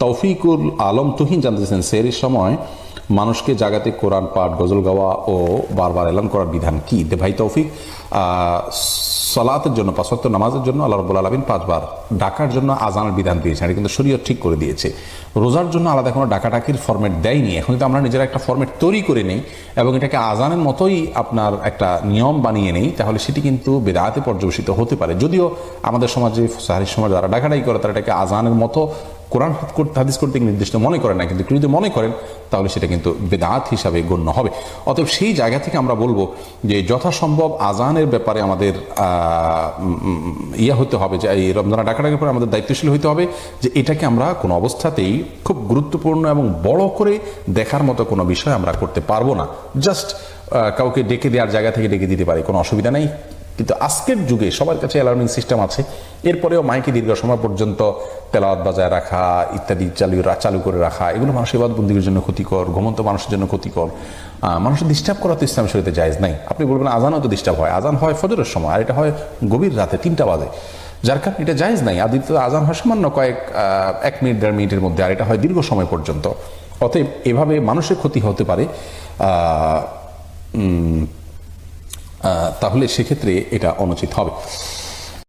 তৌফিকুল আলম তুহিন জানতেছেন, সেহরির সময় মানুষকে জাগাতে কোরআন পাঠ, গজল গাওয়া ও বারবার এলান করার বিধান কি? ভাই তৌফিক, সালাতের জন্য, ৫ ওয়াক্ত নামাজের জন্য আল্লাহ রাব্বুল আলামিন ৫ বার ডাকার জন্য আজানের বিধান দিয়েছেন, এটা কিন্তু শরীয়ত ঠিক করে দিয়েছে। রোজার জন্য আলাদা কোনো ডাকাডাকির ফরম্যাট দেয়নি। এখন কিন্তু আমরা নিজেরা একটা ফরম্যাট তৈরি করে নেই এবং এটাকে আজানের মতোই আপনার একটা নিয়ম বানিয়ে নেই, তাহলে সেটি কিন্তু বেদাতে পর্যবেসিত হতে পারে। যদিও আমাদের সমাজে, সাহারির সমাজে যারা ডাকাডাকি করে তারা এটাকে আজানের মতো কোরআন হাদিস করতে নির্দিষ্ট মনে করেন না, কিন্তু যদি মনে করেন তাহলে সেটা কিন্তু বেদাত হিসাবে গণ্য হবে। অতএব সেই জায়গা থেকে আমরা বলবো যে যথাসম্ভব আজানের ব্যাপারে আমাদের হতে হবে, যে এই রমজানের ডাকাডাকির পরে আমাদের দায়িত্বশীল হইতে হবে যে এটাকে আমরা কোনো অবস্থাতেই খুব গুরুত্বপূর্ণ এবং বড় করে দেখার মতো কোনো বিষয় আমরা করতে পারবো না। জাস্ট কাউকে ডেকে দেওয়ার জায়গা থেকে ডেকে দিতে পারি, কোনো অসুবিধা নেই। কিন্তু আজকের যুগে সবার কাছে অ্যালার্মিং সিস্টেম আছে, এরপরেও মাইকে দীর্ঘ সময় পর্যন্ত তেলাওয়াত বাজায় রাখা ইত্যাদি চালু করে রাখা, এগুলো মানুষের ইবাদতবন্দির জন্য ক্ষতিকর, ঘুমন্ত মানুষের জন্য ক্ষতিকর। মানুষের ডিস্টার্ব করা তো ইসলাম শরীয়তে জায়েজ নাই। আপনি বলবেন আজানও তো ডিস্টার্ব হয়, আজান হয় ফজরের সময় আর এটা হয় গভীর রাতে ৩টা বাজে, যার কারণে এটা জায়েজ নাই। আদিত্য আজান হয় সামান্য ১ মিনিট ১.৫ মিনিটের মধ্যে, আর এটা হয় দীর্ঘ সময় পর্যন্ত। অতএব এভাবে মানুষের ক্ষতি হতে পারে, তাহলে সেক্ষেত্রে এটা অনুচিত হবে।